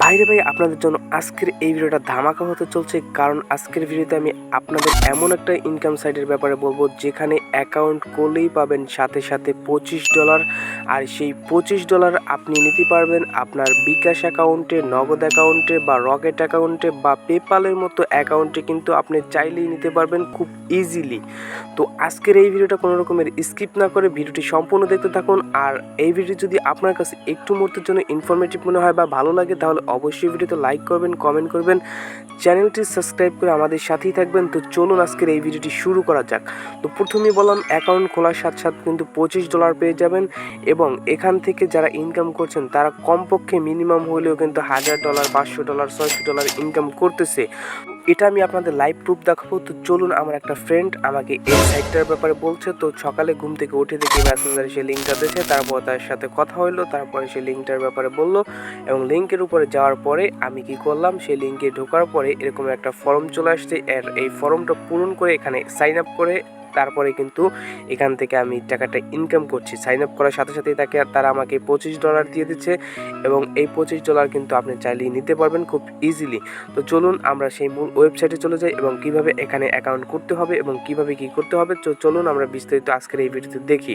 ভাইরে ভাই, আপনাদের জন্য আজকের এই ভিডিওটা ধামাকা হতে চলছে। কারণ আজকের ভিডিওতে আমি আপনাদের এমন একটা ইনকাম সাইটের ব্যাপারে বলবো যেখানে অ্যাকাউন্ট করলেই পাবেন সাথে সাথে $25। আর সেই $25 আপনি নিতে পারবেন আপনার বিকাশ অ্যাকাউন্টে, নগদ অ্যাকাউন্টে বা রকেট অ্যাকাউন্টে বা পেপালের মতো অ্যাকাউন্টে কিন্তু আপনি চাইলেই নিতে পারবেন খুব ইজিলি। তো আজকের এই ভিডিওটা কোনো রকমের স্কিপ না করে ভিডিওটি সম্পূর্ণ দেখতে থাকুন। আর এই ভিডিও যদি আপনার কাছে একটু মুহূর্তের জন্য ইনফরমেটিভ মনে হয় বা ভালো লাগে তাহলে অবশ্যই ভিডিওতে লাইক করবেন, কমেন্ট করবেন, চ্যানেলটি সাবস্ক্রাইব করে আমাদের সাথেই থাকবেন। তো চলুন আজকের এই ভিডিওটি শুরু করা যাক। তো প্রথমেই বললাম অ্যাকাউন্ট খোলার সাথে সাথে কিন্তু $25 পেয়ে যাবেন এবং এখান থেকে যারা ইনকাম করছেন তারা কমপক্ষে মিনিমাম হলেও কিন্তু $1000, $500, $600 ইনকাম করতেছে। এটা আমি আপনাদের লাইভ প্রুফ দেখাবো। তো চলুন, আমার একটা ফ্রেন্ড আমাকে এই সাইটটার ব্যাপারে বলছে। তো সকালে ঘুম থেকে উঠে দেখি মেসেঞ্জারে সে লিঙ্কটা দিয়েছে, তারপর তার সাথে কথা হলো, তারপরে সে লিঙ্কটার ব্যাপারে বললো এবং লিঙ্কের উপরে যাওয়ার পরে আমি কি করলাম, সেই লিঙ্কে ঢোকার পরে এরকম একটা ফর্ম চলে আসছে। এই ফর্মটা পূরণ করে এখানে সাইন আপ করে তারপরে কিন্তু এখান থেকে আমি টাকাটা ইনকাম করছি। সাইন আপ করার সাথে সাথেই তারা আমাকে $25 দিয়ে দিচ্ছে এবং এই $25 কিন্তু আপনি চাইলেই নিতে পারবেন খুব ইজিলি। তো চলুন আমরা সেই মূল ওয়েবসাইটে চলে যাই এবং কিভাবে এখানে অ্যাকাউন্ট করতে হবে এবং কিভাবে কি করতে হবে। তো চলুন আমরা বিস্তারিত আজকের এই ভিডিওতে দেখি।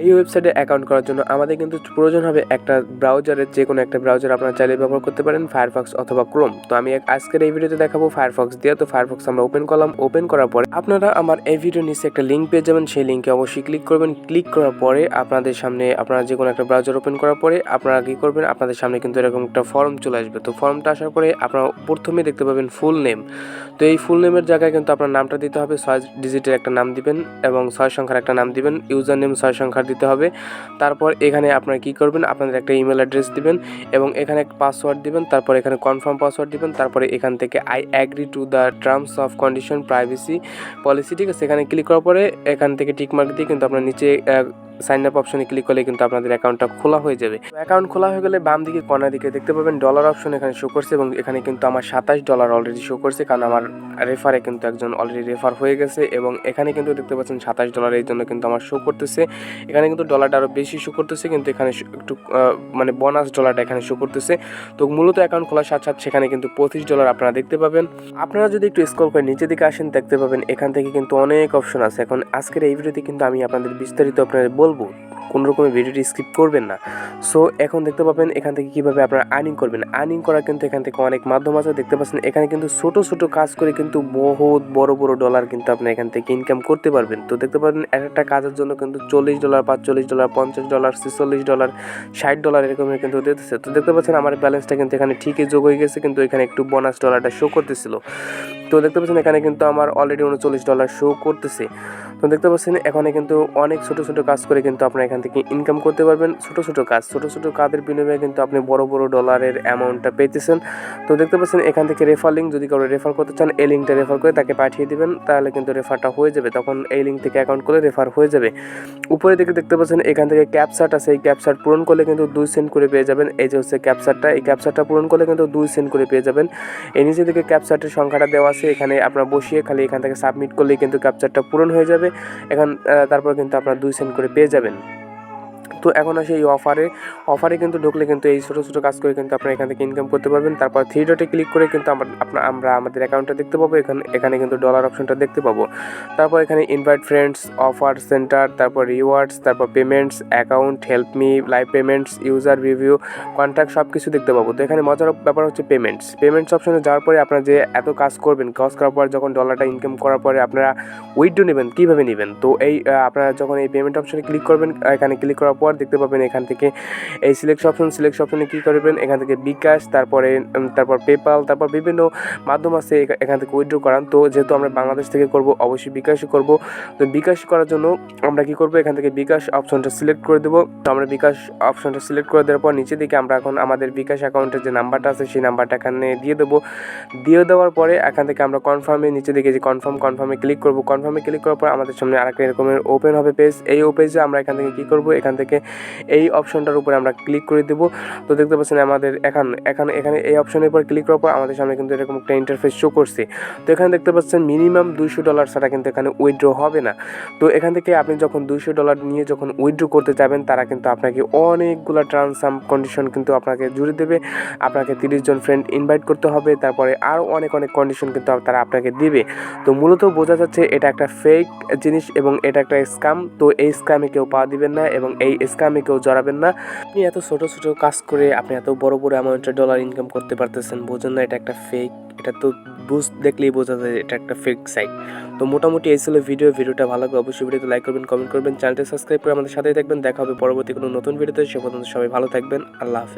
এই ওয়েবসাইটে অ্যাকাউন্ট করার জন্য আমাদের কিন্তু প্রয়োজন হবে একটা ব্রাউজারের, যে কোনো একটা ব্রাউজার আপনারা চাইলে ব্যবহার করতে পারেন, ফায়ারফক্স অথবা ক্রোম। তো আমি আজকের এই ভিডিওতে দেখাবো ফায়ারফক্স দিয়ে। তো ফায়ারফক্স আমরা ওপেন করলাম। ওপেন করার পরে আপনারা আমার এই ভিডিওর নিচে একটা লিঙ্ক পেয়ে যাবেন, সেই লিঙ্কে অবশ্যই ক্লিক করবেন। ক্লিক করার পরে আপনাদের সামনে আপনারা যে কোনো একটা ব্রাউজার ওপেন করার পরে আপনারা কী করবেন, আপনাদের সামনে কিন্তু এরকম একটা ফর্ম চলে আসবে। তো ফর্মটা আসার পরে আপনারা প্রথমে দেখতে পাবেন ফুল নেম। তো এই ফুল নেমের জায়গায় কিন্তু আপনার নামটা দিতে হবে, 6 ডিজিটের একটা নাম দিবেন এবং 6 সংখ্যার একটা নাম দিবেন। ইউজার নেম 6 সংখ্যার দিতে হবে। তারপর এখানে আপনারা কী করবেন, আপনাদের একটা ইমেল অ্যাড্রেস দিবেন এবং এখানে পাসওয়ার্ড দিবেন। তারপর এখানে কনফার্ম পাসওয়ার্ড দিবেন। তারপরে এখান থেকে I agree to the terms of condition privacy policy, ঠিক আছে। এখানে ক্লিক করার পরে এখান থেকে টিকমার্ক দিয়ে কিন্তু আপনার নিচে সাইন আপ অপশনে ক্লিক করলে কিন্তু আপনাদের অ্যাকাউন্টটা খোলা হয়ে যাবে। অ্যাকাউন্ট খোলা হয়ে গেলে বাম দিকে কর্নার দিকে দেখতে পাবেন ডলার অপশন এখানে শো করছে এবং এখানে কিন্তু আমার $27 অলরেডি শো করছে, কারণ আমার রেফারে কিন্তু একজন অলরেডি রেফার হয়ে গেছে এবং এখানে কিন্তু দেখতে পাচ্ছেন $27 এই জন্য কিন্তু আমার শো করতেছে। এখানে কিন্তু ডলারটা আরও বেশি শো করতেছে, কিন্তু এখানে একটু মানে বোনাস ডলারটা এখানে শো করতেছে। তো মূলত অ্যাকাউন্ট খোলার সাথে সাথে সেখানে কিন্তু $25 আপনারা দেখতে পাবেন। আপনারা যদি একটু স্ক্রল করে নিচের দিকে আসেন দেখতে পাবেন এখান থেকে কিন্তু অনেক অপশন আছে। এখন আজকের এই ভিডিওতে কিন্তু আমি আপনাদের বিস্তারিত আপনাদের বলবো, কোনো রকমের ভিডিওটি স্কিপ করবেন না। সো এখন দেখতে পাবেন এখান থেকে কীভাবে আপনারা আর্নিং করবেন। আর্নিং করার কিন্তু এখান থেকে অনেক মাধ্যম আছে। দেখতে পাচ্ছেন এখানে কিন্তু ছোটো ছোটো কাজ করে কিন্তু বহুত বড় বড় ডলার কিন্তু আপনি এখান থেকে ইনকাম করতে পারবেন। তো দেখতে পাবেন একটা কাজের জন্য কিন্তু $40, $45, $50, $46, $60 এরকমের কিন্তু দিতেছে। তো দেখতে পাচ্ছেন আমার ব্যালেন্সটা কিন্তু এখানে ঠিকই যোগ হয়ে গেছে, কিন্তু এখানে একটু বোনাস ডলারটা শো করতেছিল। তো দেখতে পাচ্ছেন এখানে কিন্তু আমার অলরেডি $39 শো করতেছে। তো দেখতে পাচ্ছেন এখানে কিন্তু অনেক ছোটো ছোটো কাজ করে কিন্তু আপনারা এখান থেকে ইনকাম করতে পারবেন। ছোটো ছোটো কাজের বিনিময়ে কিন্তু আপনি বড় বড় ডলারের অ্যামাউন্টটা পেতেছেন। তো দেখতে পাচ্ছেন এখান থেকে রেফার লিঙ্ক, যদি কারো রেফার করতে চান এই লিঙ্কটা রেফার করে তাকে পাঠিয়ে দিবেন, তাহলে কিন্তু রেফারটা হয়ে যাবে। তখন এই লিঙ্ক থেকে অ্যাকাউন্ট করলে রেফার হয়ে যাবে। উপরে দিকে দেখতে পাচ্ছেন এখান থেকে ক্যাপচার্ট আছে, এই ক্যাপচার্ট পূরণ করলে কিন্তু 2 সেন্ট করে পেয়ে যাবেন। এই যে হচ্ছে ক্যাপচার্টটা, এই ক্যাপচার্টটা পূরণ করলে কিন্তু 2 সেন্ট করে পেয়ে যাবেন। এই নিচে দিকে ক্যাপচার্টের সংখ্যাটা দেওয়া আছে, এখানে আপনারা বসিয়ে খালি এখান থেকে সাবমিট করলেই কিন্তু ক্যাপচার্টটা পূরণ হয়ে যাবে। তারপর কিন্তু আপনারা 2 সেন্ট করে পেয়ে যাবেন। তো এখন আসে এই অফারে কিন্তু ঢুকলে কিন্তু এই ছোটো ছোটো কাজ করে কিন্তু আপনারা এখান থেকে ইনকাম করতে পারবেন। তারপর 3 ডটে ক্লিক করে কিন্তু আমরা আমাদের অ্যাকাউন্টটা দেখতে পাবো। এখানে কিন্তু ডলার অপশনটা দেখতে পাবো। তারপর এখানে ইনভাইট ফ্রেন্ডস, অফার সেন্টার, তারপর রিওয়ার্ডস, তারপর payments, account, help me, live payments, user review, contact সব কিছু দেখতে পাবো। তো এখানে মজার ব্যাপার হচ্ছে পেমেন্টস অপশনে যাওয়ার পরে আপনারা যে এত কাজ করবেন, কাজ করার পর যখন ডলারটা ইনকাম করার পরে আপনারা উইথড্র নেবেন, কীভাবে নেবেন। তো এই আপনারা যখন এই পেমেন্ট অপশনে ক্লিক করবেন, এখানে ক্লিক করার পর দেখতে পাবেন এখান থেকে এই সিলেক্ট অপশনে কী করবেন, এখান থেকে বিকাশ, তারপর পেপাল, তারপর বিভিন্ন মাধ্যম আছে এখান থেকে উইথড্র করান। তো যেহেতু আমরা বাংলাদেশ থেকে করব, অবশ্যই বিকাশই করব। তো বিকাশ করার জন্য আমরা কী করব, এখান থেকে বিকাশ অপশনটা সিলেক্ট করে দেবো। তো আমরা বিকাশ অপশনটা সিলেক্ট করে দেওয়ার পর নিচে দিকে আমরা এখন আমাদের বিকাশ অ্যাকাউন্টের যে নাম্বারটা আছে সেই নাম্বারটা এখানে দিয়ে দেবো। দিয়ে দেওয়ার পরে এখান থেকে আমরা কনফার্মে নিচে দিকে যে কনফার্মে ক্লিক করব। কনফার্মে ক্লিক করার পর আমাদের সামনে আরেকটা এরকমের ওপেন হবে পেজ। এই পেজে আমরা এখান থেকে কী করব, এখান থেকে এই অপশনটার উপরে আমরা ক্লিক করে দেবো। তো দেখতে পাচ্ছেন আমাদের এখানে এই অপশনের উপর ক্লিক করার পর আমাদের সামনে কিন্তু এরকম একটা ইন্টারফেস শো করছে। তো এখানে দেখতে পাচ্ছেন মিনিমাম $200 ছাড়া কিন্তু এখানে উইথড্র হবে না। তো এখান থেকে আপনি যখন $200 নিয়ে যখন উইথড্র করতে যাবেন তারা কিন্তু আপনাকে অনেকগুলো টার্মস অ্যান্ড কন্ডিশন কিন্তু আপনাকে জুড়ে দেবে। আপনাকে 30 জন ফ্রেন্ড ইনভাইট করতে হবে, তারপরে আরও অনেক কন্ডিশন কিন্তু তারা আপনাকে দিবে। তো মূলত বোঝা যাচ্ছে এটা একটা ফেক জিনিস এবং এটা একটা স্ক্যাম। তো এই স্ক্যামে কেউ পা দিবেন না এবং এই স্ক্যামে কেউ জড়াবেন না। আপনি এত ছোট ছোট কাজ করে আপনি এত বড় বড় অ্যামাউন্টের ডলার ইনকাম করতে পারতেছেন, বোঝেন না এটা একটা ফেক। এটা তো দেখলেই বোঝা যায় এটা একটা ফেক সাইট। তো মোটামুটি এই ছিল ভিডিওটা ভালো লাগলে অবশ্যই ভিডিওতে লাইক করবেন, কমেন্ট করবেন, চ্যানেলটি সাবস্ক্রাইব করে আমাদের সাথেই থাকবেন। দেখা হবে পরবর্তী কোনো নতুন ভিডিওতে। সে পর্যন্ত সবাই ভালো থাকবেন। আল্লাহ হাফেজ।